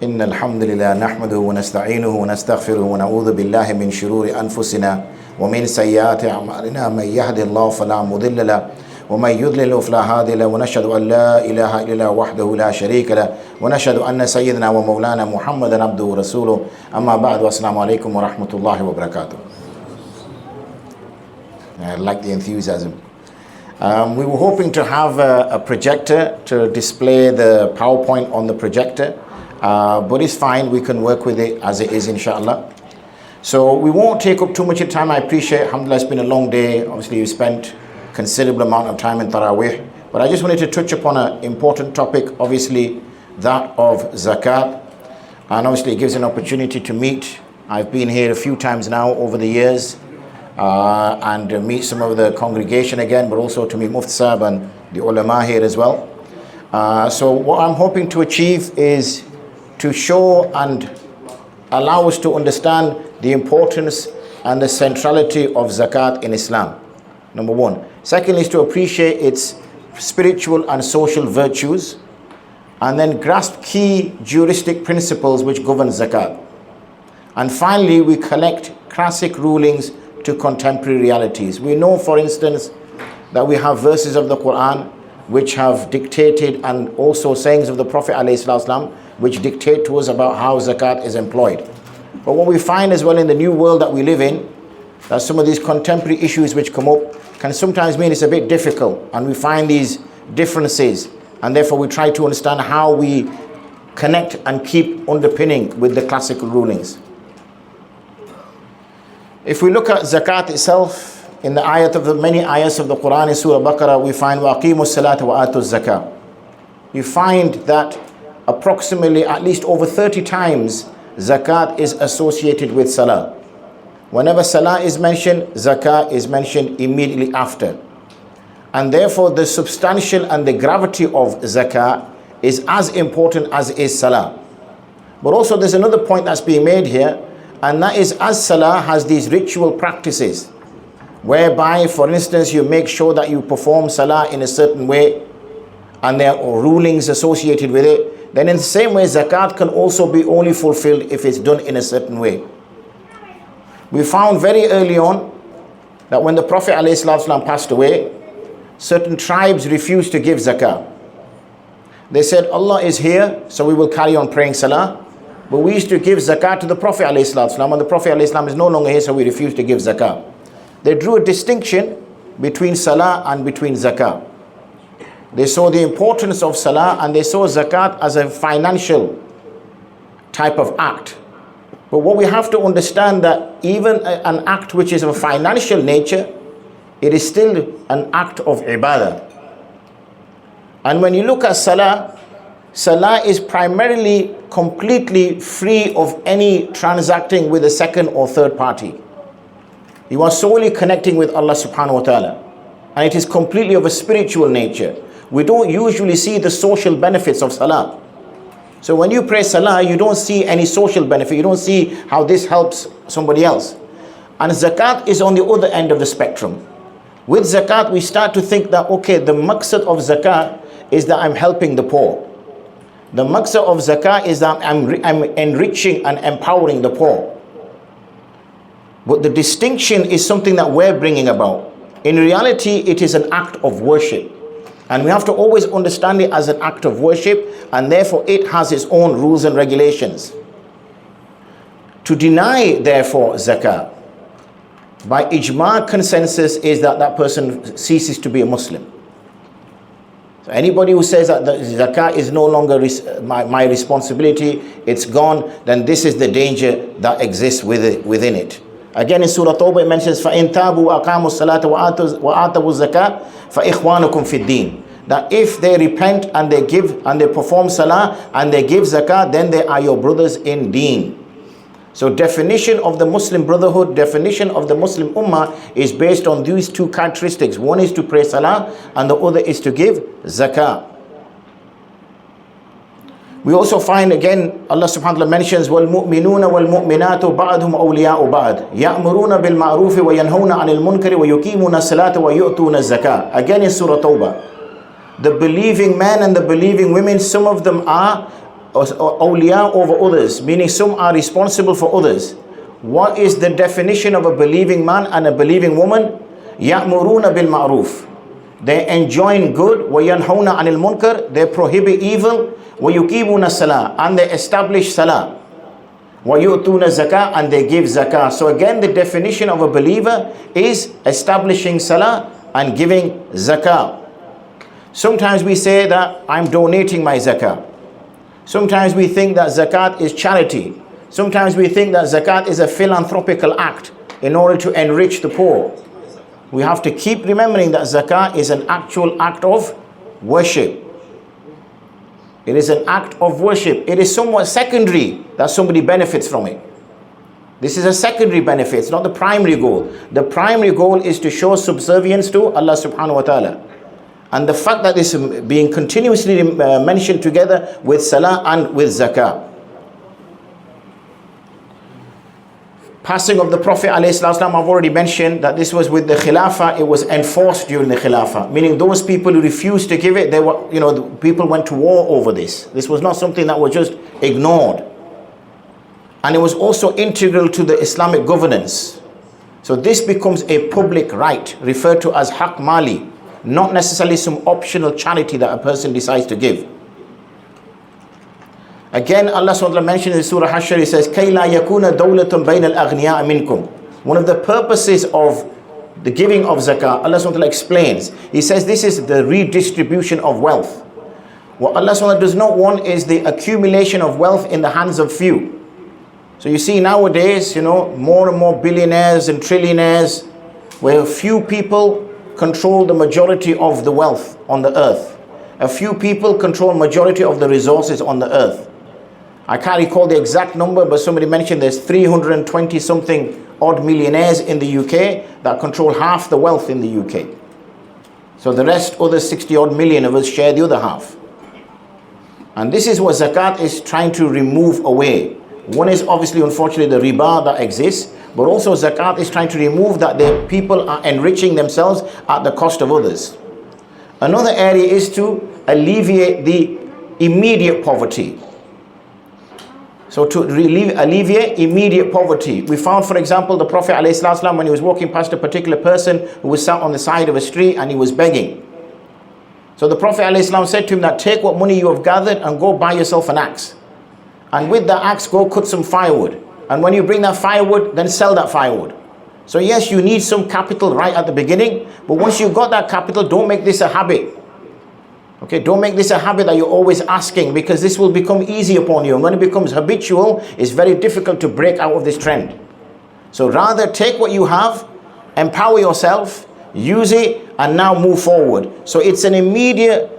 إن الحمد لله نحمده ونستعينه ونستغفره ونعوذ بالله من شرور أنفسنا ومن سيئات أعمالنا من يهد الله فلا مضل له ومن يضلل فلا هادي له ونشهد أن لا إله إلا الله وحده لا شريك له ونشهد أن سيدنا ومولانا محمدا عبده ورسوله أما بعد والسلام عليكم ورحمة الله وبركاته. I like the enthusiasm. We were hoping to have a projector to display the PowerPoint on the projector, but it's fine, we can work with it as it is, inshallah. So we won't take up too much of time. I appreciate, alhamdulillah, it's been a long day. Obviously you spent considerable amount of time in Taraweeh, but I just wanted to touch upon an important topic, obviously that of Zakat, and obviously it gives an opportunity to meet. I've been here a few times now over the years, and meet some of the congregation again, but also to meet Mufti Sahib and the ulama here as well. So what I'm hoping to achieve is to show and allow us to understand the importance and the centrality of Zakat in Islam, number one. Secondly is to appreciate its spiritual and social virtues, and then grasp key juristic principles which govern Zakat. And finally, we collect classic rulings to contemporary realities. We know, for instance, that we have verses of the Quran which have dictated, and also sayings of the Prophet ﷺ which dictate to us about how Zakat is employed. But what we find as well in the new world that we live in, that some of these contemporary issues which come up can sometimes mean it's a bit difficult, and we find these differences, and therefore we try to understand how we connect and keep underpinning with the classical rulings. If we look at Zakat itself, in the ayat of the many ayahs of the Quran in Surah Baqarah, we find وَأَقِيمُوا الصَّلَاةَ وَآتُوا الزَّكَاةَ. You find that approximately at least over 30 times Zakat is associated with Salah. Whenever Salah is mentioned, Zakat is mentioned immediately after. And therefore the substantial and the gravity of Zakat is as important as is Salah. But also there's another point that's being made here, and that is, as Salah has these ritual practices, whereby, for instance, you make sure that you perform Salah in a certain way, and there are rulings associated with it, then in the same way, Zakat can also be only fulfilled if it's done in a certain way. We found very early on that when the Prophet ﷺ passed away, certain tribes refused to give Zakat. They said, Allah is here, so we will carry on praying Salah. But we used to give Zakat to the Prophet ﷺ, and the Prophet ﷺ is no longer here, so we refuse to give Zakat. They drew a distinction between Salah and between Zakat. They saw the importance of Salah, and they saw Zakat as a financial type of act. But what we have to understand, that even an act which is of a financial nature, it is still an act of ibadah. And when you look at Salah, Salah is primarily completely free of any transacting with a second or third party. You are solely connecting with Allah subhanahu wa ta'ala, and it is completely of a spiritual nature. We don't usually see the social benefits of Salah. So when you pray Salah, you don't see any social benefit, you don't see how this helps somebody else. And Zakat is on the other end of the spectrum. With Zakat, we start to think that, okay, the maqsad of Zakat is that I'm helping the poor. The maqsad of Zakat is that I'm enriching and empowering the poor. But the distinction is something that we're bringing about. In reality, it is an act of worship. And we have to always understand it as an act of worship, and therefore it has its own rules and regulations. To deny, therefore, Zakat, by ijma consensus, is that that person ceases to be a Muslim. So anybody who says that the Zakat is no longer my responsibility, it's gone, then this is the danger that exists within it. Again in Surah Tawbah it mentions فَإِن تَابُوا وَأَقَامُوا الصَّلَاةَ وَآتَوُوا الزَّكَاةَ فَإِخْوَانُكُمْ فِي الدِّينِ. That if they repent and they give and they perform Salah and they give Zakat, then they are your brothers in Deen. So definition of the Muslim brotherhood, definition of the Muslim Ummah is based on these two characteristics. One is to pray Salah, and the other is to give Zakat. We also find again, Allah subhanahu wa ta'ala mentions, وَالْمُؤْمِنُونَ وَالْمُؤْمِنَاتُ بَعْضُهُمْ أَوْلِيَاءُ بَعْضٍ يَأْمُرُونَ بِالْمَعْرُوفِ وَيَنْهَوْنَ عَنِ الْمُنْكَرِ وَيُقِيمُونَ الصَّلَاةَ وَيُؤْتُونَ الزَّكَاةَ. Again in Surah Tawbah, the believing men and the believing women, some of them are awliya over others, meaning some are responsible for others. What is the definition of a believing man and a believing woman? يَأْمُرُونَ بِالْمَعْرُوفِ. They enjoin good. وَيَنْهَوْنَ عَنِ الْمُنْكَرِ. They prohibit evil. وَيُقِيمُونَ الصَّلَاةَ. And they establish salah. وَيُؤْتُونَ الزَّكَاةَ. And they give zakah. So again, the definition of a believer is establishing salah and giving zakah. Sometimes we say that I'm donating my zakah. Sometimes we think that zakat is charity. Sometimes we think that zakat is a philanthropical act in order to enrich the poor. We have to keep remembering that zakat is an actual act of worship. It is an act of worship. It is somewhat secondary that somebody benefits from it. This is a secondary benefit. It's not the primary goal. The primary goal is to show subservience to Allah subhanahu wa ta'ala. And the fact that this is being continuously mentioned together with salah and with zakah. Passing of the Prophet ﷺ, I've already mentioned that this was with the Khilafah. It was enforced during the Khilafah, meaning those people who refused to give it, they were, the people went to war over this. This was not something that was just ignored. And it was also integral to the Islamic governance. So this becomes a public right, referred to as haq mali, not necessarily some optional charity that a person decides to give. Again, Allah SWT mentioned in Surah Hashr, He says, كَيْ لَا يَكُونَ دَوْلَةٌ بَيْنَ الْأَغْنِيَاءِ مِنْكُمْ. One of the purposes of the giving of zakah, Allah SWT explains. He says this is the redistribution of wealth. What Allah SWT does not want is the accumulation of wealth in the hands of few. So you see nowadays, more and more billionaires and trillionaires, where few people control the majority of the wealth on the earth. A few people control majority of the resources on the earth. I can't recall the exact number, but somebody mentioned there's 320 something odd millionaires in the UK that control half the wealth in the UK. So the rest, other 60 odd million of us, share the other half. And this is what zakat is trying to remove away. One is obviously, unfortunately, the riba that exists, but also zakat is trying to remove that the people are enriching themselves at the cost of others. Another area is to alleviate the immediate poverty. So to alleviate immediate poverty. We found, for example, the Prophet ﷺ, when he was walking past a particular person who was sat on the side of a street and he was begging. So the Prophet ﷺ said to him that take what money you have gathered and go buy yourself an axe. And with that axe, go cut some firewood. And when you bring that firewood, then sell that firewood. So yes, you need some capital right at the beginning, but once you've got that capital, don't make this a habit. Okay, don't make this a habit that you're always asking, because this will become easy upon you. And when it becomes habitual, it's very difficult to break out of this trend. So rather take what you have, empower yourself, use it, and now move forward. So it's an immediate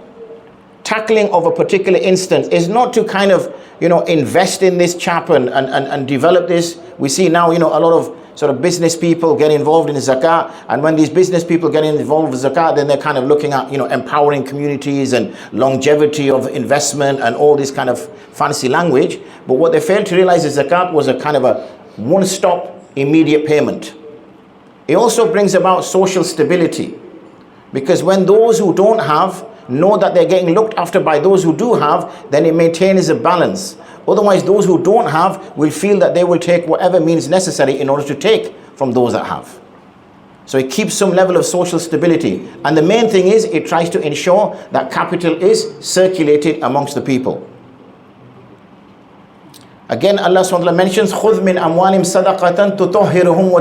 tackling of a particular instance. It's not to kind of, invest in this chap and develop this. We see now, a lot of sort of business people get involved in zakat, and when these business people get involved with zakat, then they're kind of looking at empowering communities and longevity of investment and all this kind of fancy language. But what they failed to realize is zakat was a kind of a one-stop immediate payment. It also brings about social stability, because when those who don't have know that they're getting looked after by those who do have, then it maintains a balance. Otherwise, those who don't have will feel that they will take whatever means necessary in order to take from those that have. So it keeps some level of social stability. And the main thing is, it tries to ensure that capital is circulated amongst the people. Again, Allah SWT mentions, خُذْ مِنْ أَمْوَالِهِمْ صَدَقَةً تُطَهِّرُهُمْ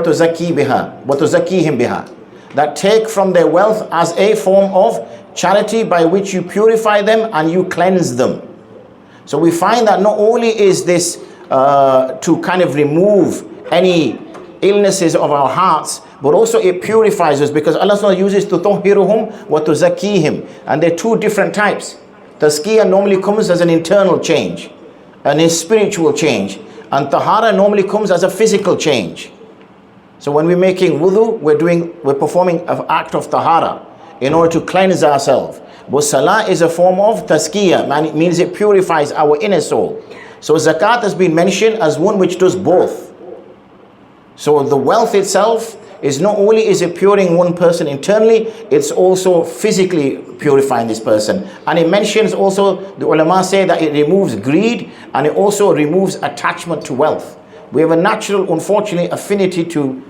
وَتُزَكِّيهِمْ بِهَا. That take from their wealth as a form of charity by which you purify them and you cleanse them. So we find that not only is this to kind of remove any illnesses of our hearts, but also it purifies us, because Allah uses تُطَهِّرُهُمْ وَتُزَكِّيهِمْ. And they're two different types. Tazkiyah normally comes as an internal change, and a spiritual change. And tahara normally comes as a physical change. So when we're making wudu, we're performing an act of tahara in order to cleanse ourselves. But salah is a form of tazkiyah, it means it purifies our inner soul. So zakat has been mentioned as one which does both. So the wealth itself is not only is it puring one person internally, it's also physically purifying this person. And it mentions also, the ulama say that it removes greed and it also removes attachment to wealth. We have a natural, unfortunately, affinity to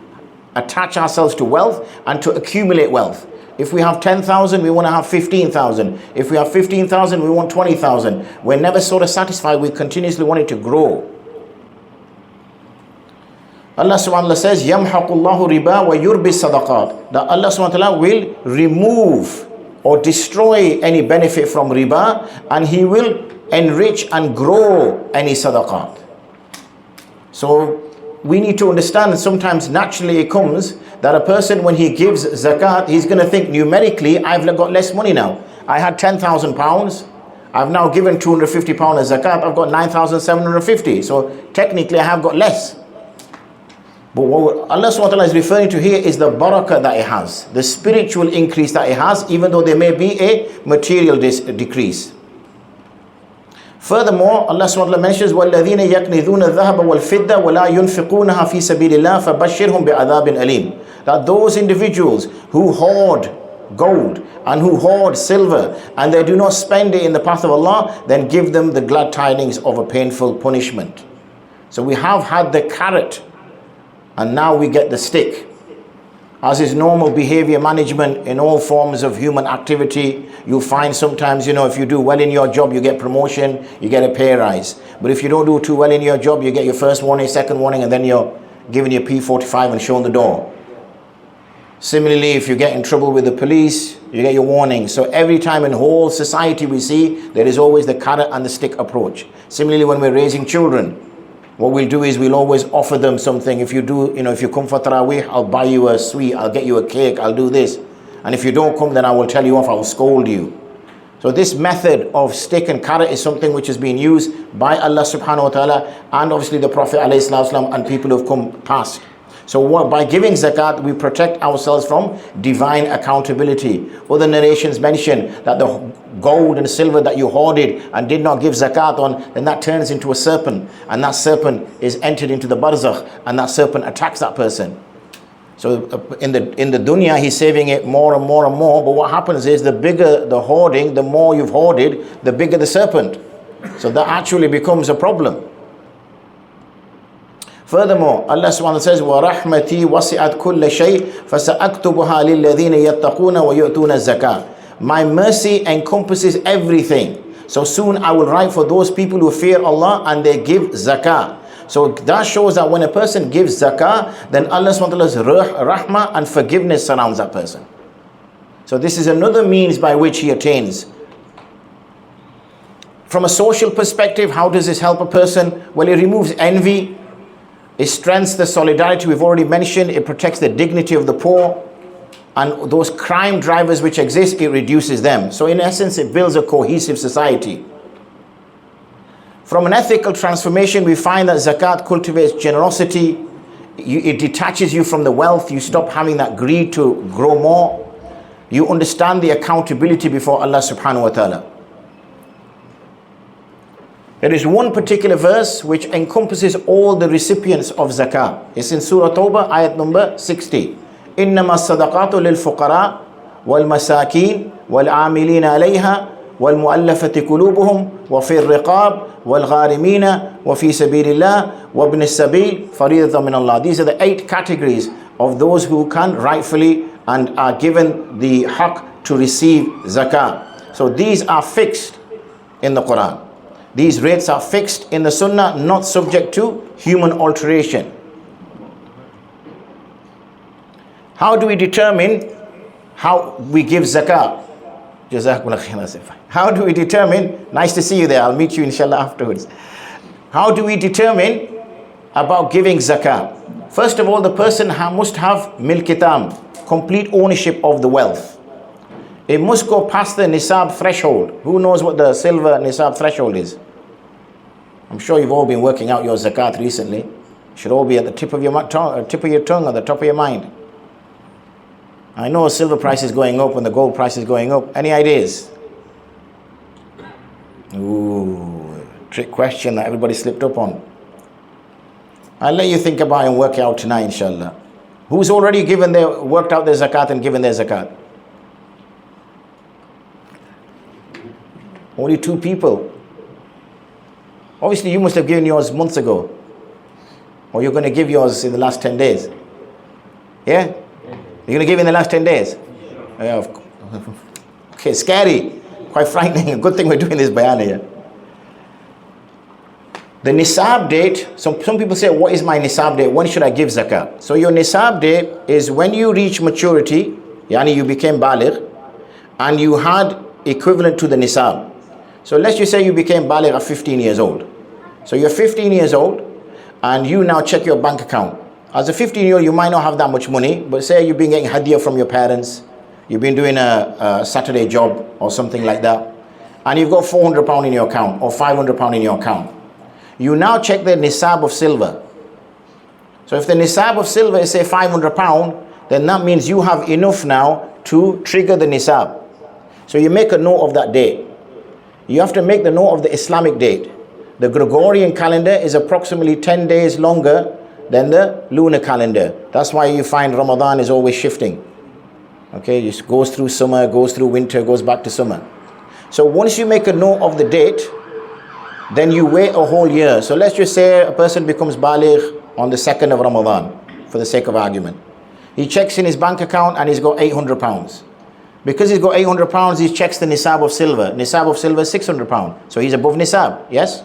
attach ourselves to wealth and to accumulate wealth. If we have 10,000, we want to have 15,000. If we have 15,000, we want 20,000. We're never sort of satisfied. We continuously want it to grow. Allah subhanahu wa ta'ala says, يَمْحَقُ اللَّهُ رِبَا وَيُرْبِ الصَّدَقَاتِ, that Allah subhanahu wa ta'ala will remove or destroy any benefit from riba, and He will enrich and grow any sadaqat. So we need to understand that sometimes naturally it comes that a person, when he gives zakat, he's going to think numerically, I've got less money now. I had £10,000. I've now given £250 as zakat. I've got 9,750. So technically I have got less. But what Allah subhanahu wa ta'ala is referring to here is the barakah that it has, the spiritual increase that it has, even though there may be a material decrease. Furthermore, Allah subhanahu wa ta'ala mentions, وَالَّذِينَ يَكْنِذُونَ الذَّهَبَ وَالْفِضَّةَ وَلَا يُنْفِقُونَها فِي سَبِيلِ اللَّهِ فَبَشِّرْهُمْ بِعَذَابٍ أَلِيمٍ, that those individuals who hoard gold and who hoard silver and they do not spend it in the path of Allah, then give them the glad tidings of a painful punishment. So we have had the carrot and now we get the stick. As is normal behavior management in all forms of human activity, you'll find sometimes, if you do well in your job, you get promotion, you get a pay rise. But if you don't do too well in your job, you get your first warning, second warning, and then you're given your P45 and shown the door. Similarly, if you get in trouble with the police, you get your warning. So every time in whole society we see, there is always the carrot and the stick approach. Similarly, when we're raising children, what we'll do is we'll always offer them something. If you do, if you come for Taraweeh, I'll buy you a sweet, I'll get you a cake, I'll do this. And if you don't come, then I will tell you off, I will scold you. So this method of stick and carrot is something which has been used by Allah subhanahu wa ta'ala and obviously the Prophet alayhi salatu and people who have come past. So by giving zakat, we protect ourselves from divine accountability. Other narrations mention that the gold and silver that you hoarded and did not give zakat on, then that turns into a serpent, and that serpent is entered into the barzakh, and that serpent attacks that person. So in the dunya, he's saving it more and more and more, but what happens is the bigger the hoarding, the more you've hoarded, the bigger the serpent. So that actually becomes a problem. Furthermore, Allah subhanahu wa ta'ala says, وَرَحْمَتِي وَسِعَتْ كُلَّ شَيْءٍ فَسَأَكْتُبُهَا لِلَّذِينَ يَتَّقُونَ وَيُؤْتُونَ الزَّكَاةَ. My mercy encompasses everything. So soon I will write for those people who fear Allah and they give zakah. So that shows that when a person gives zakah, then Allah subhanahu wa ta'ala's rahmah and forgiveness surrounds that person. So this is another means by which he attains. From a social perspective, how does this help a person? Well, it removes envy. It strengthens the solidarity we've already mentioned. It protects the dignity of the poor. And those crime drivers which exist, it reduces them. So in essence, it builds a cohesive society. From an ethical transformation, we find that zakat cultivates generosity. It detaches you from the wealth. You stop having that greed to grow more. You understand the accountability before Allah subhanahu wa ta'ala. There is one particular verse which encompasses all the recipients of zakah. It's in Surah Tawbah, ayat number 60. إِنَّمَا الصَّدَقَاتُ لِلْفُقَرَاءِ وَالْمَسَاكِينِ وَالْعَامِلِينَ عَلَيْهَا وَالْمُؤَلَّفَةِ قُلُوبُهُمْ وَفِي الرِّقَابِ وَالْغَارِمِينَ وَفِي سَبِيلِ اللَّهِ وَابْنِ السَّبِيلِ فَرِيضَةً مِنَ اللَّهِ. These are the 8 categories of those who can rightfully and are given the haqq to receive zakah. So these are fixed in the Quran. These rates are fixed in the Sunnah, not subject to human alteration. How do we determine how we give zakah? How do we determine? Nice to see you there. I'll meet you inshallah afterwards. How do we determine about giving zakah? First of all, the person must have milkitam, complete ownership of the wealth. It must go past the nisab threshold. Who knows what the silver nisab threshold is? I'm sure you've all been working out your zakat recently. It should all be at the tip of your tongue, or the top of your mind. I know silver price is going up and the gold price is going up. Any ideas? Ooh, trick question that everybody slipped up on. I'll let you think about it and work it out tonight, inshallah. Who's already worked out their zakat and given their zakat? Only 2 people. Obviously, you must have given yours months ago. Or you're going to give yours in the last 10 days. Yeah? You're going to give in the last 10 days? Yeah. Okay, scary. Quite frightening. Good thing we're doing this bayan here. The nisab date, some people say, what is my nisab date? When should I give zakat? So your nisab date is when you reach maturity, yani you became baligh, and you had equivalent to the nisab. So let's just say you became baligh at 15 years old. So you're 15 years old, and you now check your bank account. As a 15-year-old, you might not have that much money, but say you've been getting hadiyah from your parents, you've been doing a Saturday job or something like that, and you've got £400 in your account or £500 in your account. You now check the nisab of silver. So if the nisab of silver is say £500, then that means you have enough now to trigger the nisab. So you make a note of that date. You have to make the note of the Islamic date. The Gregorian calendar is approximately 10 days longer than the lunar calendar. That's why you find Ramadan is always shifting. Okay, it goes through summer, goes through winter, goes back to summer. So once you make a note of the date, then you wait a whole year. So let's just say a person becomes baligh on the 2nd of Ramadan, for the sake of argument. He checks in his bank account and he's got £800. Because he's got £800, he checks the nisab of silver. Nisab of silver is £600. So he's above nisab, yes?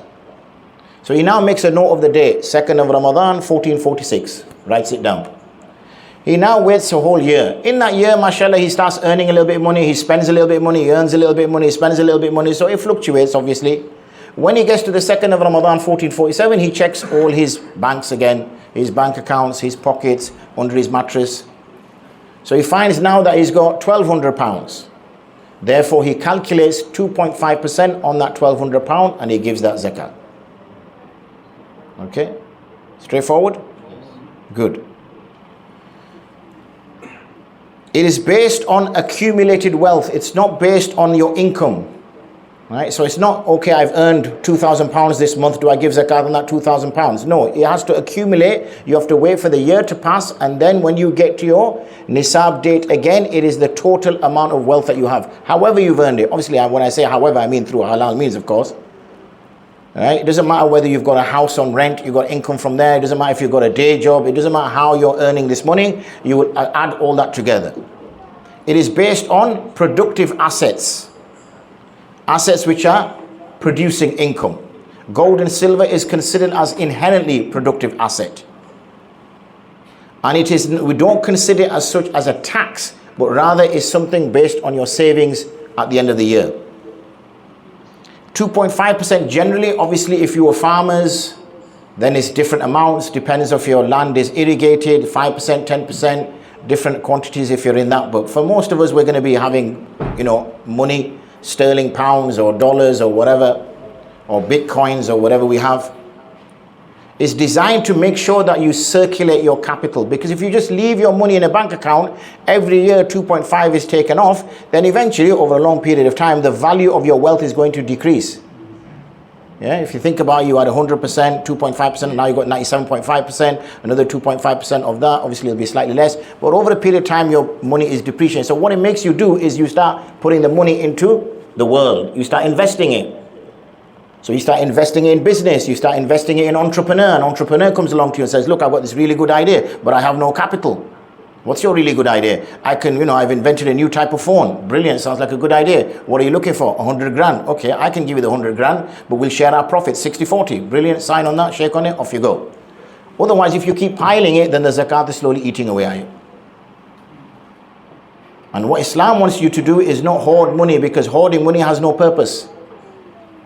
So he now makes a note of the date, 2nd of Ramadan, 1446. Writes it down. He now waits a whole year. In that year, mashallah, he starts earning a little bit of money, he spends a little bit of money, he earns a little bit of money, he spends a little bit of money. So it fluctuates, obviously. When he gets to the 2nd of Ramadan, 1447, he checks all his banks again, his bank accounts, his pockets, under his mattress. So he finds now that he's got £1,200. Therefore, he calculates 2.5% on that £1,200 and he gives that zakat. Okay? Straightforward? Good. It is based on accumulated wealth. It's not based on your income. Right? So it's not, okay, I've earned £2,000 this month, do I give zakat on that £2,000? No, it has to accumulate. You have to wait for the year to pass, and then when you get to your nisab date again, it is the total amount of wealth that you have. However you've earned it. Obviously, when I say however, I mean through halal means, of course. Right? It doesn't matter whether you've got a house on rent, you've got income from there, it doesn't matter if you've got a day job, it doesn't matter how you're earning this money, you will add all that together. It is based on productive assets. Assets which are producing income. Gold and silver is considered as inherently productive asset. And it is, we don't consider it as such as a tax, but rather is something based on your savings at the end of the year. 2.5% generally, obviously if you are farmers, then it's different amounts, depends if your land is irrigated, 5%, 10%, different quantities if you're in that. But for most of us, we're going to be having, money, sterling pounds or dollars or whatever, or bitcoins or whatever we have. It's designed to make sure that you circulate your capital, because if you just leave your money in a bank account, every year 2.5 is taken off, then eventually over a long period of time the value of your wealth is going to decrease. Yeah, if you think about it, you had 100%, 2.5%, and now you've got 97.5%, another 2.5% of that, obviously it'll be slightly less, but over a period of time your money is depreciating. So what it makes you do is you start putting the money into the world, you start investing it. So you start investing in business, you start investing in entrepreneur. An entrepreneur comes along to you and says, look, I've got this really good idea, but I have no capital. What's your really good idea? I've invented a new type of phone. Brilliant, sounds like a good idea. What are you looking for? 100 grand. Okay, I can give you the 100 grand, but we'll share our profits, 60-40. Brilliant, sign on that, shake on it, off you go. Otherwise, if you keep piling it, then the zakat is slowly eating away at you. And what Islam wants you to do is not hoard money, because hoarding money has no purpose.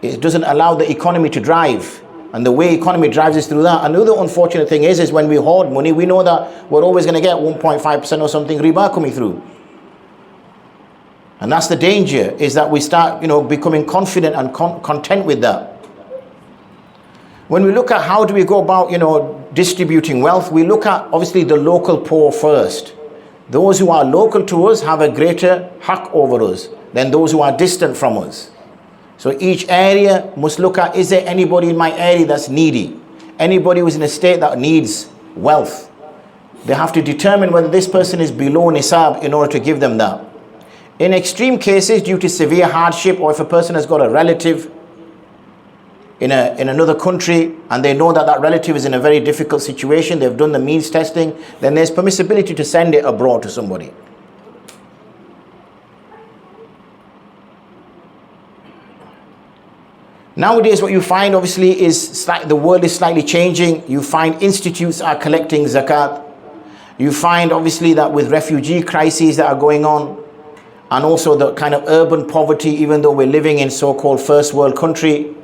It doesn't allow the economy to drive. And the way economy drives is through that. Another unfortunate thing is when we hoard money, we know that we're always going to get 1.5% or something riba coming through. And that's the danger, is that we start, becoming confident and content with that. When we look at how do we go about, distributing wealth, we look at obviously the local poor first. Those who are local to us have a greater haqq over us than those who are distant from us. So each area must look at, is there anybody in my area that's needy? Anybody who's in a state that needs wealth? They have to determine whether this person is below nisab in order to give them that. In extreme cases, due to severe hardship, or if a person has got a relative in another country and they know that that relative is in a very difficult situation, they've done the means testing, then there's permissibility to send it abroad to somebody. Nowadays, what you find obviously is the world is slightly changing. You find institutes are collecting zakat. You find obviously that with refugee crises that are going on, and also the kind of urban poverty, even though we're living in so-called first world country,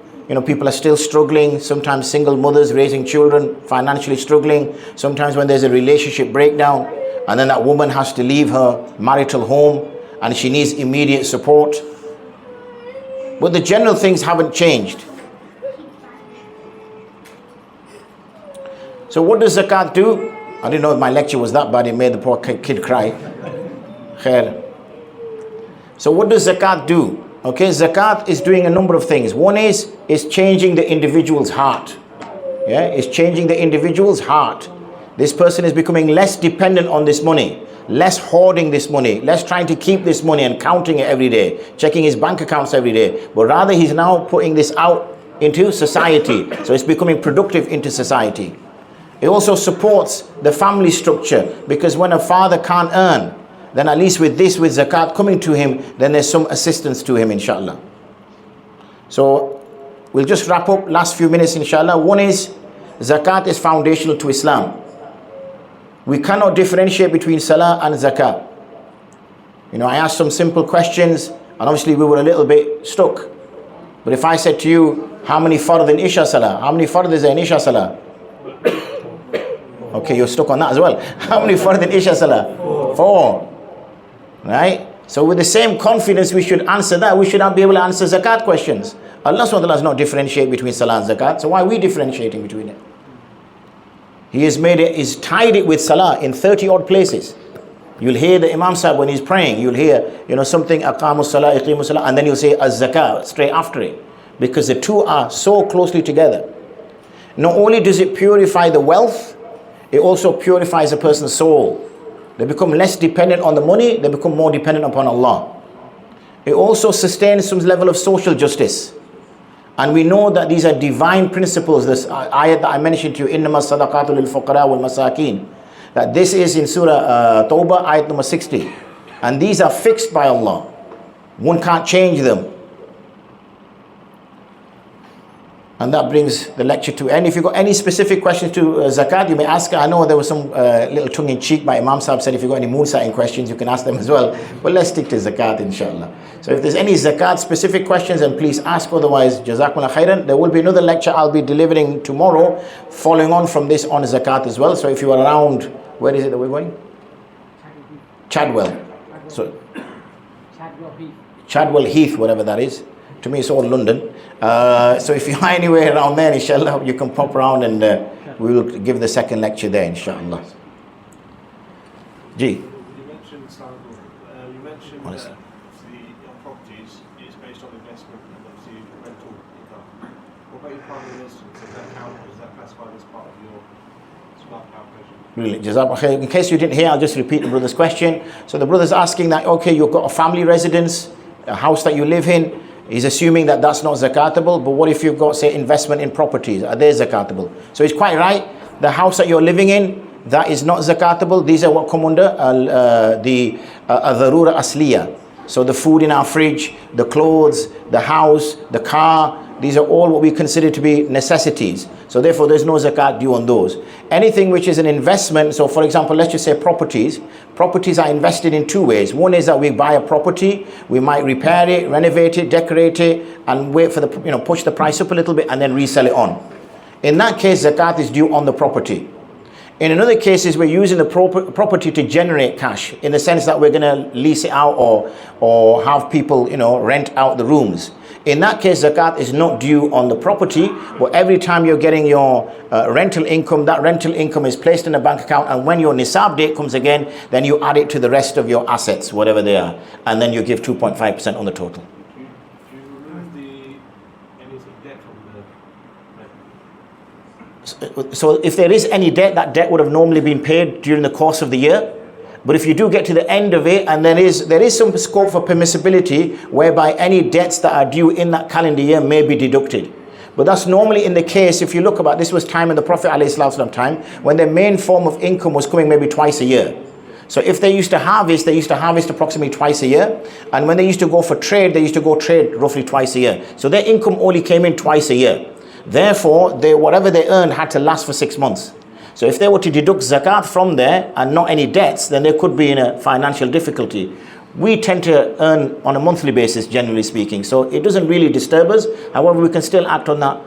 people are still struggling. Sometimes single mothers raising children, financially struggling. Sometimes when there's a relationship breakdown, and then that woman has to leave her marital home, and she needs immediate support. But the general things haven't changed. So what does zakat do? I didn't know my lecture was that bad, it made the poor kid cry. Khair. So what does zakat do? Okay, zakat is doing a number of things. One is changing the individual's heart. Yeah, it's changing the individual's heart. This person is becoming less dependent on this money, less hoarding this money, less trying to keep this money and counting it every day, checking his bank accounts every day, but rather he's now putting this out into society. So it's becoming productive into society. It also supports the family structure, because when a father can't earn, then at least with zakat coming to him, then there's some assistance to him, inshallah. So we'll just wrap up last few minutes, inshallah. One is, zakat is foundational to Islam. We cannot differentiate between salah and zakat. I asked some simple questions, and obviously we were a little bit stuck. But if I said to you, how many fard in Isha salah? How many fard is there in Isha salah? Okay, you're stuck on that as well. How many fard in Isha salah? 4. Right? So with the same confidence we should answer that, we should not be able to answer zakat questions. Allah subhanahu wa ta'ala does not differentiate between salah and zakat, so why are we differentiating between it? He has he's tied it with salah in 30 odd places. You'll hear the Imam Sahib when he's praying, you'll hear, something, aqamu salah, iqimu salah, and then you'll say az-zakat straight after it. Because the two are so closely together. Not only does it purify the wealth, it also purifies a person's soul. They become less dependent on the money, they become more dependent upon Allah. It also sustains some level of social justice. And we know that these are divine principles. This ayat that I mentioned to you, إِنَّمَا الصَّدَقَاتُ لِلْفُقَرَاءِ وَالْمَسَاكِينَ, that this is in Surah Tawbah, ayat number 60. And these are fixed by Allah. One can't change them. And that brings the lecture to end. If you've got any specific questions to zakat, you may ask. I know there was some little tongue-in-cheek. My Imam Sahib said if you've got any moon-sighting questions, you can ask them as well. But let's stick to zakat, inshallah. So if there's any zakat specific questions, then please ask. Otherwise, jazakumullah khairan. There will be another lecture I'll be delivering tomorrow, following on from this on zakat as well. So if you are around, where is it that we're going? Chadwell. So Chadwell Heath, whatever that is. To me, it's all London. So if you're anywhere around there, inshallah, you can pop around and we will give the second lecture there, inshallah. Ji. You mentioned that the properties is based on investment and obviously rental income. What about your primary residence? Does that count? Does that classify as part of your smart calculation? Really, jazakallah khair. In case you didn't hear, I'll just repeat the brother's question. So the brother's asking that, okay, you've got a family residence, a house that you live in. He's assuming that that's not zakatable, but what if you've got, say, investment in properties? Are they zakatable? So he's quite right. The house that you're living in, that is not zakatable. These are what come under the darura asliya. So the food in our fridge, the clothes, the house, the car, these are all what we consider to be necessities. So therefore there's no zakat due on those. Anything which is an investment, so for example, let's just say properties. Properties are invested in two ways. One is that we buy a property, we might repair it, renovate it, decorate it, and wait for the, push the price up a little bit and then resell it on. In that case, zakat is due on the property. In another cases, we're using the property to generate cash, in the sense that we're going to lease it out or have people, rent out the rooms. In that case, zakat is not due on the property, but every time you're getting your rental income, that rental income is placed in a bank account, and when your nisab date comes again, then you add it to the rest of your assets, whatever they are, and then you give 2.5% on the total. Do you remove any debt from the So if there is any debt, that debt would have normally been paid during the course of the year. But if you do get to the end of it, and there is some scope for permissibility whereby any debts that are due in that calendar year may be deducted. But that's normally in the case, if you look about, this was time in the Prophet ﷺ time, when their main form of income was coming maybe twice a year. So if they used to harvest approximately twice a year. And when they used to go for trade, they used to go trade roughly twice a year. So their income only came in twice a year. Therefore, whatever they earned had to last for 6 months. So if they were to deduct zakat from there and not any debts, then they could be in a financial difficulty. We tend to earn on a monthly basis, generally speaking. So it doesn't really disturb us. However, we can still act on that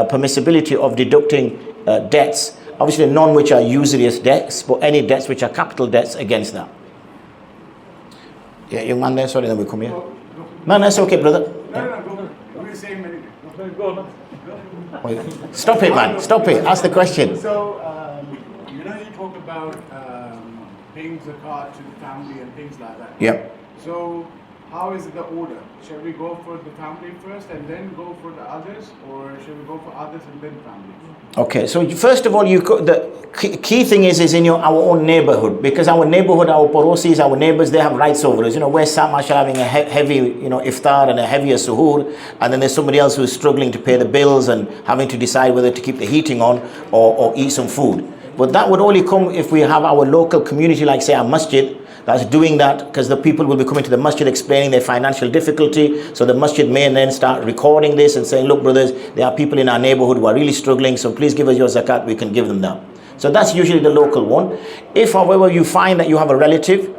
permissibility of deducting debts. Obviously, none which are usurious debts, but any debts which are capital debts against that. Yeah, young man there, sorry, then we come here. No, that's okay, brother. No, we're saying many things. Stop it, man. Stop it. Ask the question. So, you talk about paying zakat to the family and things like that. Yep. So, how is the order? Shall we go for the family first and then go for the others, or shall we go for others and then family? Okay, so first of all, the key thing is in our own neighborhood, because our neighborhood, our porosis, our neighbors, they have rights over us. We're sat, mashallah, having a heavy, iftar and a heavier suhoor, and then there's somebody else who's struggling to pay the bills and having to decide whether to keep the heating on or eat some food. But that would only come if we have our local community, like say our masjid, that's doing that, because the people will be coming to the masjid explaining their financial difficulty. So the masjid may then start recording this and saying, look brothers, there are people in our neighborhood who are really struggling, so please give us your zakat, we can give them that. So that's usually the local one. If however you find that you have a relative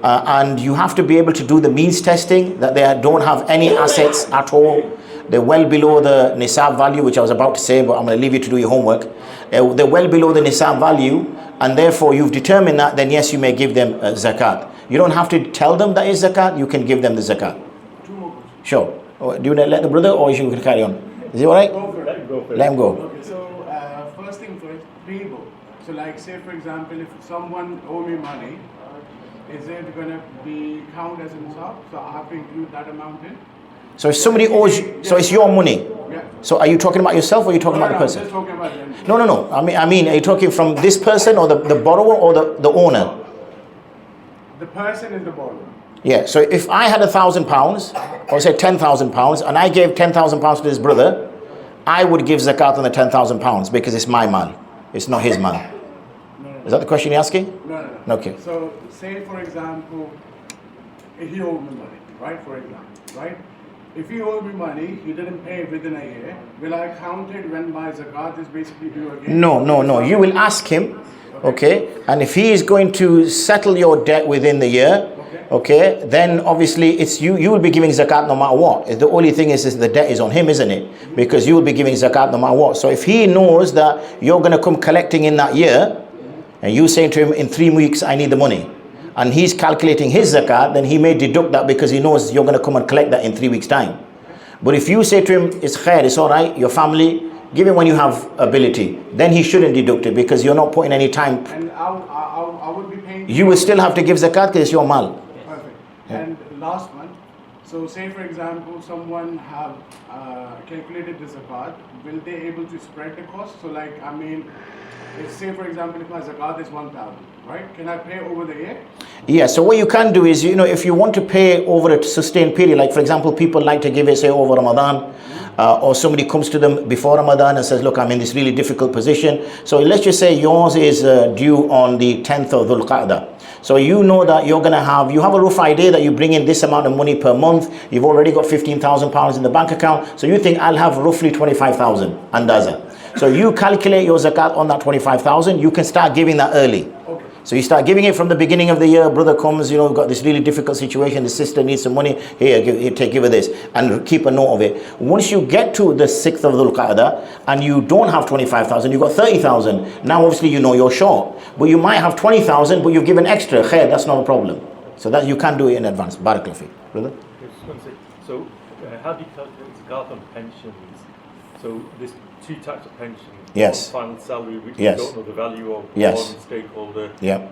and you have to be able to do the means testing, that they don't have any assets at all, they're well below the nisab value, which I was about to say, but I'm going to leave you to do your homework. They're well below the nisab value, and therefore you've determined that, then yes, you may give them zakat. You don't have to tell them that is zakat, you can give them the zakat. Sure. Do you want to let the brother, or you can carry on? Is it alright? Let him go. Okay, so first thing first, payable. So like say for example, if someone owe me money, is it going to be counted as a nisab? So I have to include that amount in? So if somebody owes you, so it's your money. Yeah. So are you talking about yourself, or are you talking about the person? I'm just talking about them. No. I mean, are you talking from this person, or the borrower, or the owner? The person is the borrower. Yeah. So if I had £1,000, or say £10,000, and I gave £10,000 to this brother, I would give zakat on the £10,000 because it's my man. It's not his man. No. Is that the question you're asking? No. Okay. So say for example, if he owed me money, right? For example, right? If he owed me money, he didn't pay within a year, will I count it when my zakat is basically due again? No. You will ask him, okay? And if he is going to settle your debt within the year, okay, then obviously it's you will be giving zakat no matter what. The only thing is the debt is on him, isn't it? Because you will be giving zakat no matter what. So if he knows that you're going to come collecting in that year, and you saying to him, in 3 weeks, I need the money, and he's calculating his zakat, then he may deduct that because he knows you're going to come and collect that in 3 weeks' time. But if you say to him, it's khair, it's all right, your family, give it when you have ability, then he shouldn't deduct it because you're not putting any time. And I would be paying. You will still have to give zakat because it's your mal. Perfect. Yeah. And last one. So say for example, someone have calculated the zakat, will they able to spread the cost? So like, I mean, if say for example, if my zakat is 1,000, right? Can I pay over the year? Yeah, so what you can do is, if you want to pay over a sustained period, like for example, people like to give it, say, over Ramadan, or somebody comes to them before Ramadan and says, look, I'm in this really difficult position. So let's just say yours is due on the 10th of Dhul Qa'dah. So you know that you have a rough idea that you bring in this amount of money per month. You've already got £15,000 in the bank account. So you think I'll have roughly 25,000 andaza. So you calculate your zakat on that 25,000. You can start giving that early. Okay. So you start giving it from the beginning of the year. Brother comes, we've got this really difficult situation. The sister needs some money. Here, give her this, and keep a note of it. Once you get to the 6th of Dhul Qa'dah and you don't have 25,000, you've got 30,000. Now obviously you're short, but you might have 20,000, but you've given extra. Khair, that's not a problem. So that you can do it in advance. Barakallahu fi. Brother? So how do you calculate zakat on pensions? So there's 2 types of pensions. Yes. One, final salary, which Yes. you don't know the value of. Yes. One stakeholder. Yeah.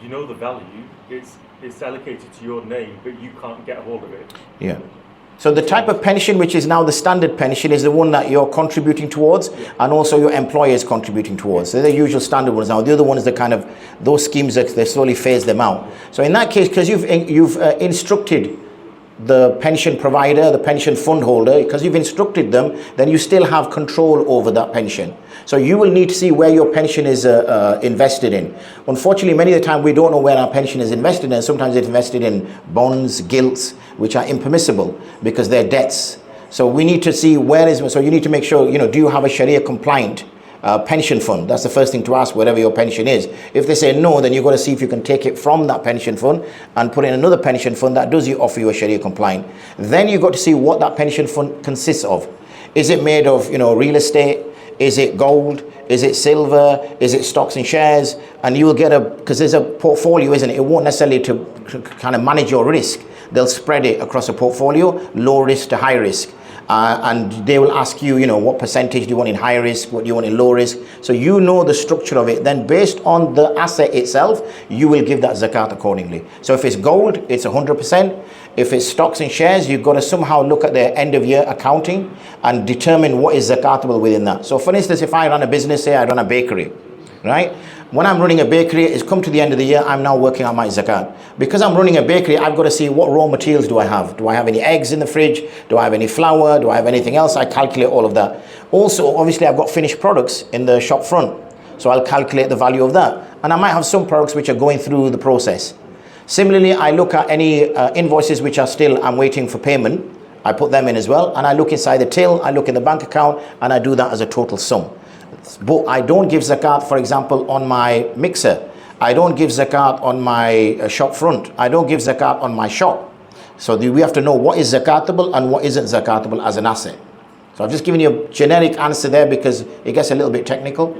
You know the value. It's allocated to your name, but you can't get a hold of it. Yeah. So the type of pension which is now the standard pension is the one that you're contributing towards, and also your employer is contributing towards. So they're the usual standard ones now. The other one is the kind of, those schemes that they slowly phase them out. So in that case, because you've instructed the pension provider, the pension fund holder, because you've instructed them, then you still have control over that pension. So you will need to see where your pension is invested in. Unfortunately, many of the time we don't know where our pension is invested in. Sometimes it's invested in bonds, gilts, which are impermissible because they're debts. So we need to see where is, so you need to make sure, do you have a Sharia compliant pension fund? That's the first thing to ask, wherever your pension is. If they say no, then you've got to see if you can take it from that pension fund and put in another pension fund that does offer you a Sharia compliant. Then you've got to see what that pension fund consists of. Is it made of, real estate? Is it gold? Is it silver? Is it stocks and shares? And you will get because there's a portfolio, isn't it? It won't necessarily to kind of manage your risk. They'll spread it across a portfolio, low risk to high risk. And they will ask you, what percentage do you want in high risk? What do you want in low risk? So you know the structure of it. Then based on the asset itself, you will give that zakat accordingly. So if it's gold, it's 100%. If it's stocks and shares, you've got to somehow look at their end of year accounting and determine what is zakatable within that. So for instance, if I run a business, say I run a bakery, right? When I'm running a bakery, it's come to the end of the year, I'm now working on my zakat. Because I'm running a bakery, I've got to see what raw materials do I have. Do I have any eggs in the fridge? Do I have any flour? Do I have anything else? I calculate all of that. Also, obviously, I've got finished products in the shop front. So I'll calculate the value of that. And I might have some products which are going through the process. Similarly, I look at any invoices which are still, I'm waiting for payment. I put them in as well. And I look inside the till, I look in the bank account, and I do that as a total sum. But I don't give zakat, for example, on my mixer. I don't give zakat on my shop front. I don't give zakat on my shop. So we have to know what is zakatable and what isn't zakatable as an asset. So I've just given you a generic answer there because it gets a little bit technical.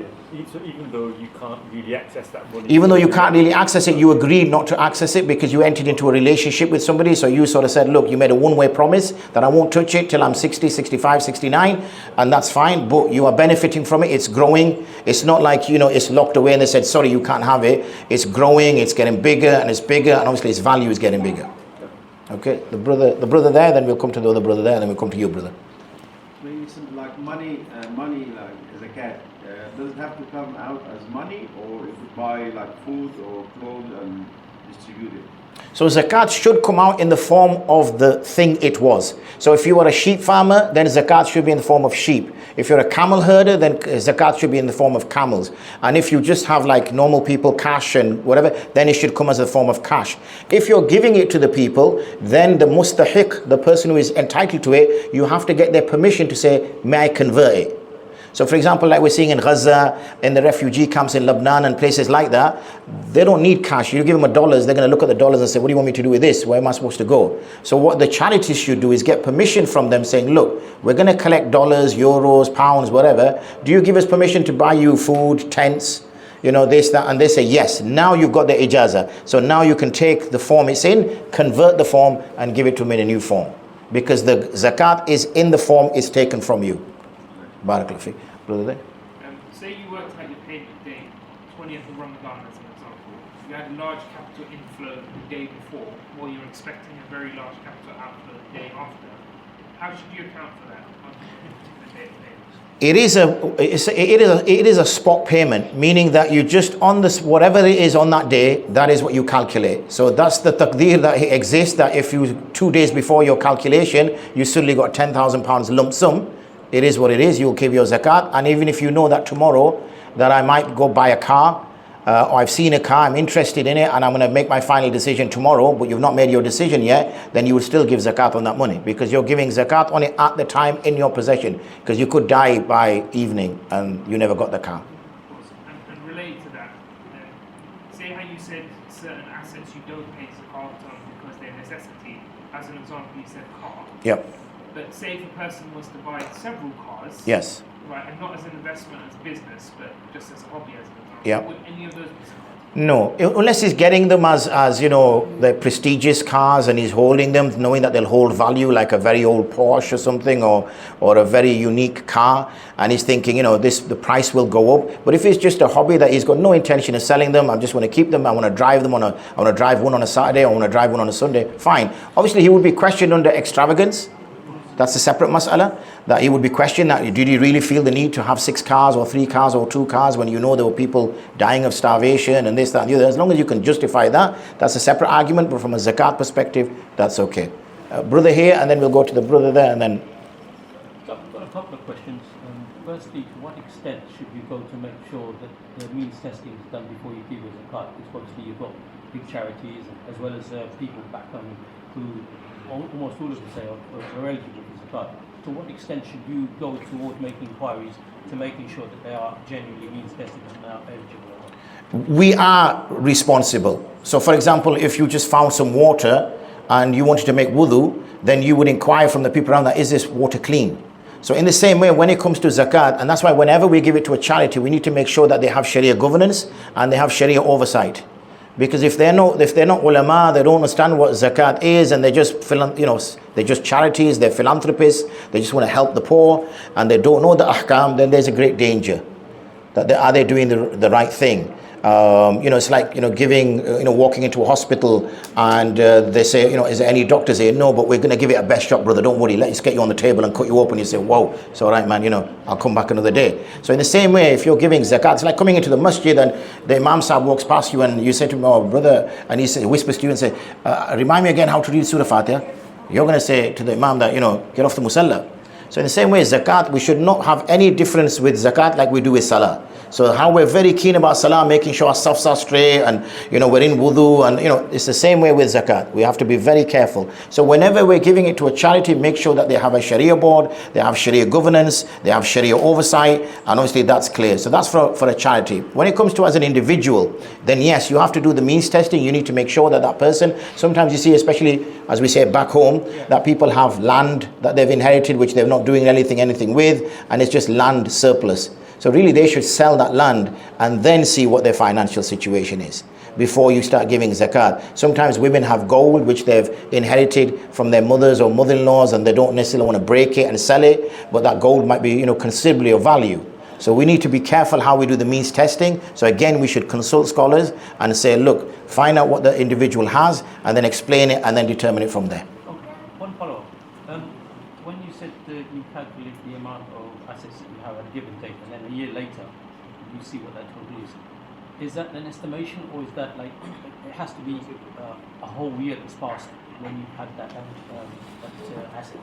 So even though you can't really access that money. Even though you can't really access it, you agreed not to access it because you entered into a relationship with somebody. So you sort of said, look, you made a one-way promise that I won't touch it till I'm 60, 65, 69, and that's fine, but you are benefiting from it. It's growing. It's not like, it's locked away and they said, sorry, you can't have it. It's growing, it's getting bigger and it's bigger, and obviously its value is getting bigger. Okay, the brother there, then we'll come to the other brother there, and then we'll come to you, brother. Maybe some like money like zakat. Does it have to come out as money, or if you buy like food or clothes and distribute it? So zakat should come out in the form of the thing it was. So if you are a sheep farmer, then zakat should be in the form of sheep. If you're a camel herder, then zakat should be in the form of camels. And if you just have like normal people, cash and whatever, then it should come as a form of cash. If you're giving it to the people, then the mustahiq, the person who is entitled to it, you have to get their permission to say, may I convert it? So for example, like we're seeing in Gaza, in the refugee camps in Lebanon and places like that, they don't need cash. You give them $1, they're going to look at the dollars and say, what do you want me to do with this? Where am I supposed to go? So what the charities should do is get permission from them saying, look, we're going to collect dollars, euros, pounds, whatever. Do you give us permission to buy you food, tents, this, that? And they say, yes. Now you've got the ijazah. So now you can take the form it's in, convert the form and give it to them in a new form. Because the zakat is in the form it's taken from you. Barakallahu fi. Brother there. Say you worked out your payment day, 20th of Ramadan as an example. You had a large capital inflow the day before, or you're expecting a very large capital outflow the day after. How should you account for that on a particular day of payments? It is a spot payment, meaning that you just on this whatever it is on that day, that is what you calculate. So that's the taqdeer that exists, that if you 2 days before your calculation, you suddenly got £10,000 lump sum. It is what it is. You'll give your zakat. And even if you know that tomorrow that I might go buy a car, or I've seen a car, I'm interested in it, and I'm going to make my final decision tomorrow, but you've not made your decision yet, then you will still give zakat on that money, because you're giving zakat on it at the time in your possession, because you could die by evening and you never got the car. And related to that, say how you said certain assets you don't pay zakat on because they're necessity. As an example, you said car. Yep. But say if a person was to buy several cars, Yes. right, and not as an investment, as business, but just as a hobby, as an example, Yeah. would any of those be zakat? No, unless he's getting them as the prestigious cars, and he's holding them knowing that they'll hold value, like a very old Porsche or something, or a very unique car, and he's thinking, the price will go up. But if it's just a hobby that he's got no intention of selling them, I just want to keep them, I want to drive them I want to drive one on a Saturday, I want to drive one on a Sunday, fine. Obviously he would be questioned under extravagance, That's a separate mas'ala, that he would be questioned that did he really feel the need to have 6 cars or 3 cars or 2 cars when you know there were people dying of starvation and this, that and the other. As long as you can justify that, that's a separate argument, but from a zakat perspective, that's okay. Brother here, and then we'll go to the brother there, and then... So I've got a couple of questions. Firstly, to what extent should you go to make sure that the means testing is done before you give a zakat? Because obviously you've got big charities as well as people back home who almost all of them say are eligible for zakat. To what extent should you go toward making inquiries to making sure that they are genuinely means tested and are eligible? We are responsible. So for example, if you just found some water and you wanted to make wudu, then you would inquire from the people around that, is this water clean? So in the same way, when it comes to zakat, and that's why whenever we give it to a charity, we need to make sure that they have Sharia governance and they have Sharia oversight. Because if they're not ulama, they don't understand what zakat is, and they're just they're just charities, they're philanthropists, they just want to help the poor, and they don't know the ahkam, then there's a great danger that are they doing the right thing? It's like giving walking into a hospital and they say is there any doctors here? No, but we're going to give it a best shot, brother. Don't worry. Let's get you on the table and cut you open. You say, whoa, it's all right, man. I'll come back another day. So in the same way, if you're giving zakat, it's like coming into the masjid and the imam sahib walks past you and you say to him, oh brother, and he whispers to you and say, remind me again how to read Surah Fatiha. You're going to say to the imam that get off the musalla. So in the same way, zakat, we should not have any difference with zakat like we do with salah. So how we're very keen about salah, making sure our safs are straight, and we're in wudu, and it's the same way with zakat. We have to be very careful. So whenever we're giving it to a charity, make sure that they have a Sharia board, they have Sharia governance, they have Sharia oversight, and obviously that's clear. So that's for a charity. When it comes to as an individual, then yes, you have to do the means testing. You need to make sure that that person, sometimes you see, especially as we say back home, that people have land that they've inherited which they're not doing anything with, and it's just land surplus. So really they should sell that land and then see what their financial situation is before you start giving zakat. Sometimes women have gold which they've inherited from their mothers or mother-in-laws, and they don't necessarily want to break it and sell it, but that gold might be considerably of value. So we need to be careful how we do the means testing. So again, we should consult scholars and say, look, find out what the individual has and then explain it and then determine it from there. Okay. One follow-up. When you said that you calculate the amount of assets that you have at a given date, and then a year later you see what that total is that an estimation, or is that like it has to be a whole year that's passed when you had that asset?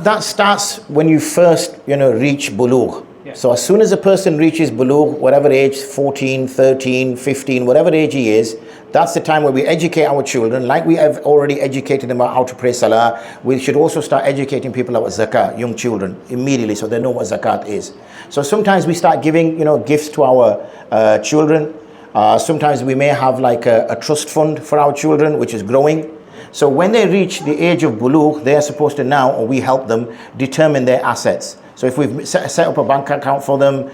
That starts when you first reach bulugh. Yeah. So as soon as a person reaches bulugh, whatever age, 14, 13, 15, whatever age he is, that's the time where we educate our children. Like we have already educated them about how to pray salah, we should also start educating people about zakat, young children, immediately, so they know what zakat is. So sometimes we start giving gifts to our children. Sometimes we may have like a trust fund for our children, which is growing. So when they reach the age of bulugh, they are supposed to now, or we help them, determine their assets. So if we've set up a bank account for them,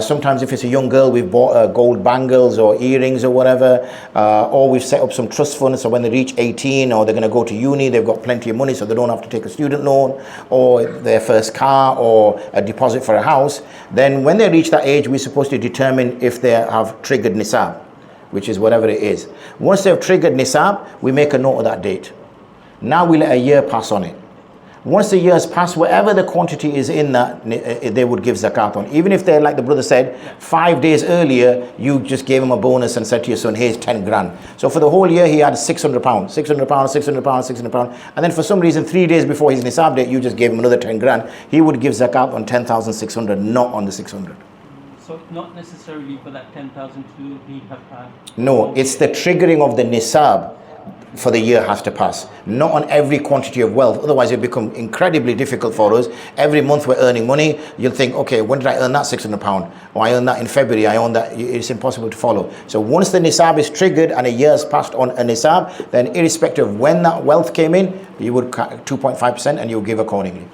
sometimes if it's a young girl, we've bought gold bangles or earrings or whatever, or we've set up some trust funds, so when they reach 18 or they're going to go to uni, they've got plenty of money so they don't have to take a student loan or their first car or a deposit for a house. Then when they reach that age, we're supposed to determine if they have triggered nisab, which is whatever it is. Once they've triggered nisab, we make a note of that date. Now we let a year pass on it. Once the year has passed, whatever the quantity is in that, they would give zakat on. Even if they're, like the brother said, 5 days earlier, you just gave him a bonus and said to your son, here's 10 grand. So for the whole year, he had £600, £600, £600, £600. And then for some reason, 3 days before his nisab date, you just gave him another 10 grand. He would give zakat on 10,600, not on the 600. So not necessarily for that 10,000 to he have had? No, it's the triggering of the nisab for the year has to pass, not on every quantity of wealth. Otherwise it'll become incredibly difficult for us. Every month we're earning money, you'll think, okay, when did I earn that £600? Or I earned that in February, I earned that. It's impossible to follow. So once the nisab is triggered and a year has passed on a nisab, then irrespective of when that wealth came in, you would 2.5% and you'll give accordingly.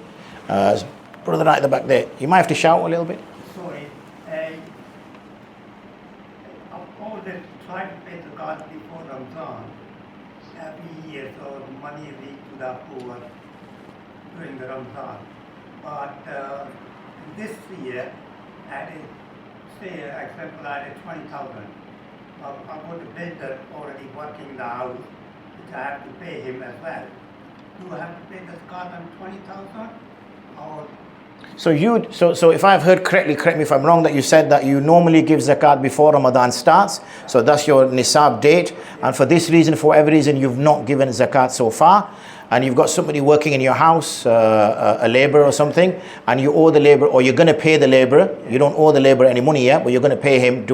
Brother right at the back there, you might have to shout a little bit. Sorry, of course they try to pay the God before Ramadan. Every year, so the money reach to the poor during the Ramadan. But this year, at say, example, I had 20,000. I've got a builder already working in the house, which I have to pay him as well. do I have to pay the zakat on 20,000 or So if I've heard correctly, correct me if I'm wrong, that you said that you normally give zakat before Ramadan starts. So that's your nisab date. And for this reason, for whatever reason, you've not given zakat so far. And you've got somebody working in your house, a labourer or something, and you owe the labourer, or you're going to pay the labourer. You don't owe the labourer any money yet, but you're going to pay him.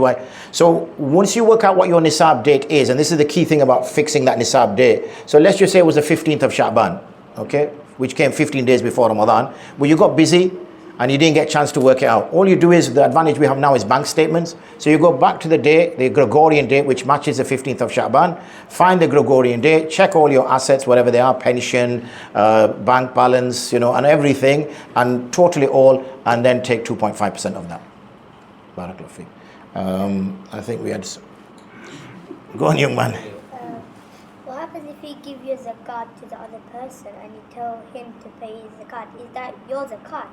So once you work out what your nisab date is, and this is the key thing about fixing that nisab date. So let's just say it was the 15th of Sha'ban, okay, which came 15 days before Ramadan. But you got busy and you didn't get a chance to work it out. All you do is, the advantage we have now is bank statements. So you go back to the date, the Gregorian date, which matches the 15th of Sha'ban, find the Gregorian date, check all your assets, whatever they are, pension, bank balance, and everything, and totally all, and then take 2.5% of that. Barakallahu feek. I think we had... Go on, young man. What happens if you give your zakat to the other person and you tell him to pay his zakat? Is that your zakat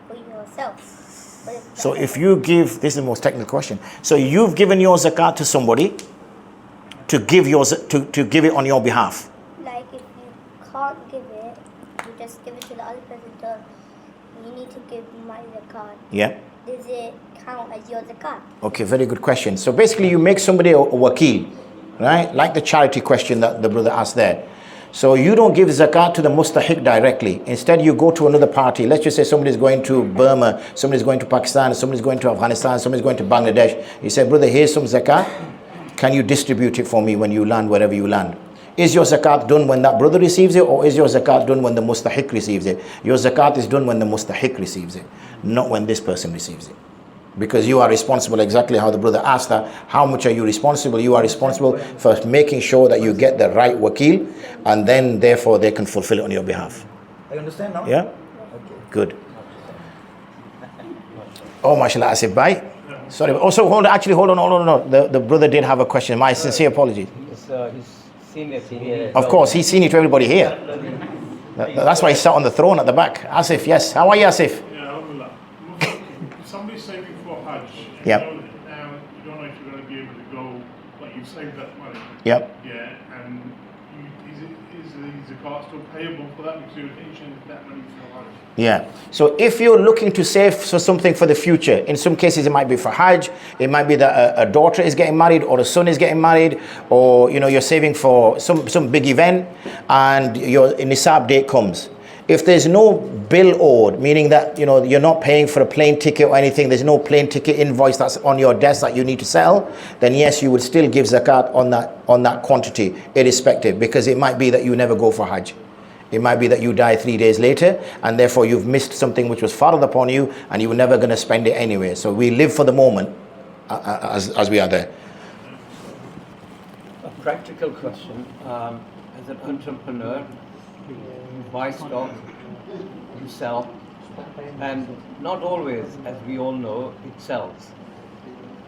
for yourself? So if you give, this is the most technical question. So you've given your zakat to somebody to give to give it on your behalf. Like if you can't give it, you just give it to the other person. You need to give my zakat. Yeah. Does it count as your zakat? Okay, very good question. So basically you make somebody a wakil, right? Like the charity question that the brother asked there. So you don't give zakat to the mustahiq directly. Instead, you go to another party. Let's just say somebody's going to Burma, somebody's going to Pakistan, somebody's going to Afghanistan, somebody's going to Bangladesh. You say, brother, here's some zakat. Can you distribute it for me when you land, wherever you land? Is your zakat done when that brother receives it, or is your zakat done when the mustahiq receives it? Your zakat is done when the mustahiq receives it, not when this person receives it. Because you are responsible, exactly how the brother asked that. How much are you responsible? You are responsible for making sure that you get the right wakil, and then therefore they can fulfill it on your behalf. I understand now? Yeah? Okay. Good. Oh, mashallah, Asif Bhai. Sorry. Also, hold on. The brother did have a question. My sincere apologies. His senior. Of course, he's senior to everybody here. That's why he sat on the throne at the back. Asif, yes. How are you, Asif? Somebody's saving for Hajj. Yep. Now you don't know if you're going to be able to go, but you've saved that money. Yep. Yeah, and is the zakat still payable for that because your intention is that money for Hajj? Yeah. So if you're looking to save for something for the future, in some cases it might be for Hajj, it might be that a daughter is getting married, or a son is getting married, or you're saving for some big event, and your nisab date comes. If there's no bill owed, meaning that you're not paying for a plane ticket or anything, there's no plane ticket invoice that's on your desk that you need to sell, then yes, you would still give zakat on that quantity, irrespective, because it might be that you never go for Hajj. It might be that you die 3 days later, and therefore you've missed something which was farad upon you, and you were never going to spend it anyway. So we live for the moment as we are there. A practical question. As an entrepreneur, you buy stock, you sell, and not always, as we all know, it sells.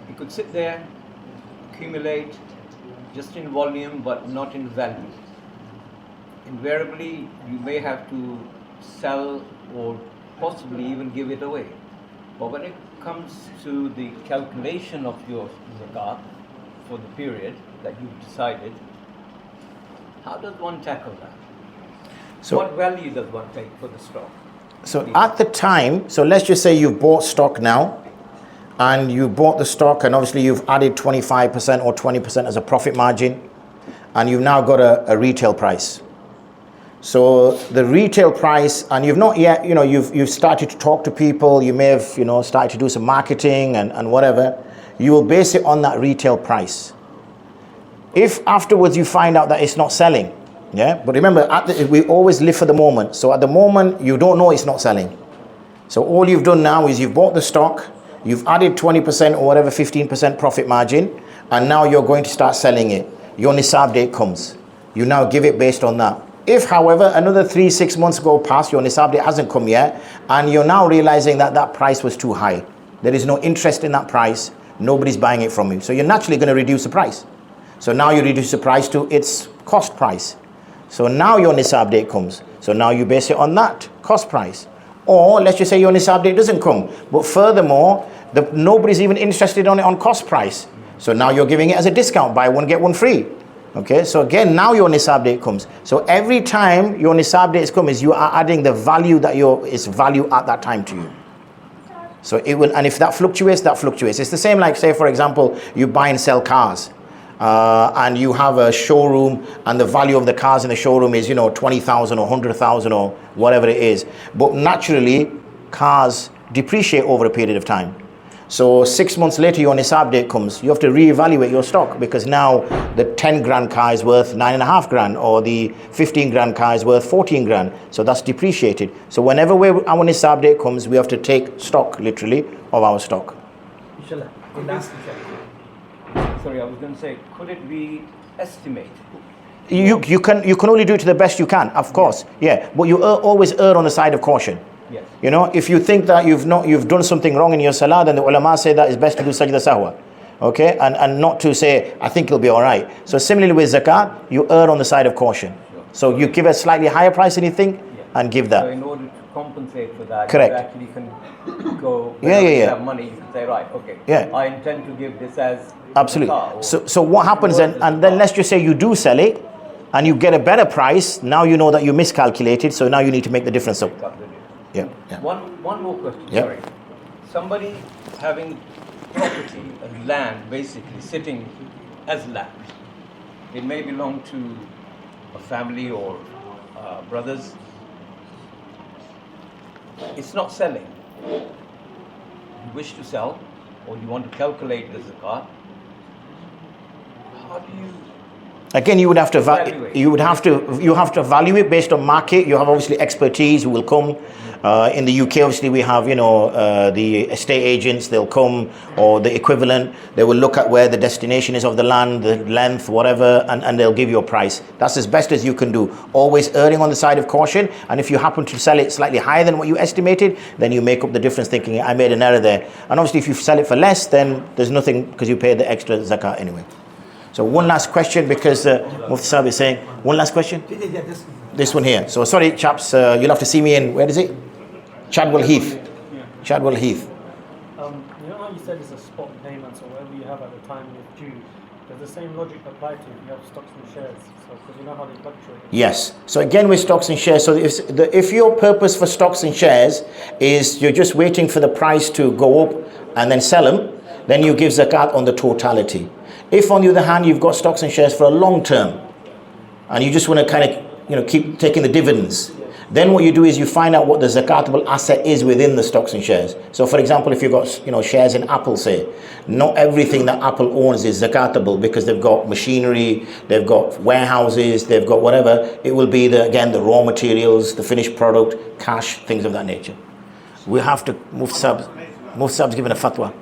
You could sit there, accumulate just in volume but not in value. Invariably, you may have to sell or possibly even give it away. But when it comes to the calculation of your zakat for the period that you've decided, how does one tackle that? So, what value does one take for the stock? So at the time, so let's just say you've bought stock now, and you bought the stock, and obviously you've added 25% or 20% as a profit margin, and you've now got a retail price. So the retail price, and you've not yet, you've started to talk to people, you may have, started to do some marketing and whatever, you will base it on that retail price. If afterwards you find out that it's not selling, yeah, but remember, we always live for the moment. So at the moment, you don't know it's not selling. So all you've done now is you've bought the stock, you've added 20% or whatever, 15% profit margin, and now you're going to start selling it. Your nisab date comes. You now give it based on that. If, however, another 3-6 months go past, your nisab date hasn't come yet, and you're now realizing that that price was too high, there is no interest in that price, nobody's buying it from you, so you're naturally going to reduce the price. So now you reduce the price to its cost price. So now your nisab date comes. So now you base it on that cost price. Or let's just say your nisab date doesn't come, but furthermore, nobody's even interested on it on cost price. So now you're giving it as a discount, buy one get one free. Okay, so again, now your nisab date comes. So every time your nisab date comes, you are adding the value that is value at that time to you. So it will, and if that fluctuates, that fluctuates. It's the same like, say, for example, you buy and sell cars. And you have a showroom, and the value of the cars in the showroom is, 20,000 or 100,000 or whatever it is. But naturally, cars depreciate over a period of time. So 6 months later, your nisab date comes. You have to reevaluate your stock, because now the 10 grand car is worth 9.5 grand, or the 15 grand car is worth 14 grand. So that's depreciated. So whenever our nisab date comes, we have to take stock, literally, of our stock. Inshallah. Sorry, I was going to say, could it be estimated? You can only do it to the best you can, of course. Yeah, but you always err on the side of caution. Yes. If you think that you've done something wrong in your salah, then the ulama say that it's best to do sajda sahwa. Okay, and not to say, I think it'll be all right. So similarly with zakat, you err on the side of caution. Sure. So you give a slightly higher price than you think, and give that. So in order to compensate for that, correct, you actually can go, you have money, you can say, right, okay, yeah, I intend to give this as absolutely. So what happens then, and then let's just say you do sell it, and you get a better price. Now you know that you miscalculated, so now you need to make the difference up. Yeah. One more question, yeah. Sorry. Somebody having property, land, basically sitting as land. It may belong to a family or brothers. It's not selling. You wish to sell, or you want to calculate the zakat. How do you? Again, you have to evaluate based on market. You have obviously expertise who will come. In the UK, obviously, we have the estate agents. They'll come, or the equivalent. They will look at where the destination is of the land, the length, whatever, and they'll give you a price. That's as best as you can do. Always erring on the side of caution. And if you happen to sell it slightly higher than what you estimated, then you make up the difference, thinking I made an error there. And obviously, if you sell it for less, then there's nothing, because you pay the extra zakat anyway. So one last question, because Mufti Sahib is saying, one last question? This one here. So sorry chaps, you'll have to see me in, where is it? Chadwell Heath. Chadwell Heath. You know how you said it's a spot payment, so whatever you have at the time you're due, does the same logic apply to if you have stocks and shares? So, because you know how they fluctuate. Yes. So again with stocks and shares, so if your purpose for stocks and shares is you're just waiting for the price to go up and then sell them, then you give zakat on the totality. If on the other hand you've got stocks and shares for a long term and you just want to kind of keep taking the dividends, then what you do is you find out what the zakatable asset is within the stocks and shares. So for example, if you've got shares in Apple, say, not everything that Apple owns is zakatable, because they've got machinery, they've got warehouses, they've got whatever. It will be the raw materials, the finished product, cash, things of that nature. We have to Mufti Saab's given a fatwa.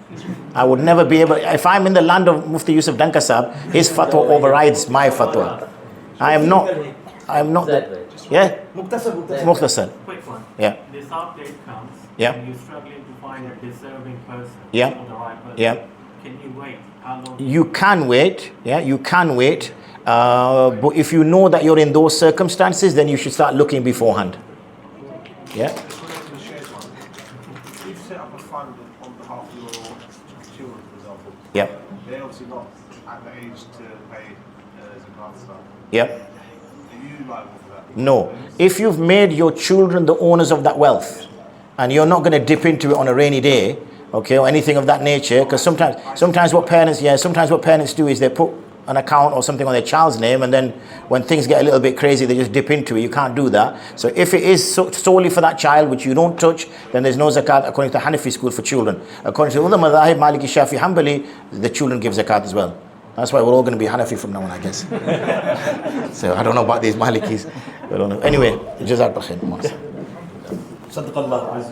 I would never be able, if I'm in the land of Mufti Yusuf Danka Saab, his fatwa overrides my fatwa. I am not yeah? Mukhtasar. Quick one. Yeah. This update comes, yeah, and you're struggling to find a deserving person, yeah, or the right person. Yeah. Can you wait? How long? You can wait, yeah, you can wait. But if you know that you're in those circumstances, then you should start looking beforehand. Yeah? You've set up a fund on behalf of your children, for example. Yeah. They're obviously not at the age to pay zakat stuff. Yeah. Are you liable for that? No. If you've made your children the owners of that wealth, and you're not going to dip into it on a rainy day, okay, or anything of that nature, because sometimes what parents do is they put an account or something on their child's name, and then when things get a little bit crazy, they just dip into it. You can't do that. So if it is solely for that child, which you don't touch, then there's no zakat according to Hanafi school for children. According to all the madhahib, Maliki, Shafi, Hanbali, the children give zakat as well. That's why we're all going to be Hanafi from now on, I guess. So I don't know about these Malikis. I don't know. Anyway, Jazak Bakhin. Sadaqallah.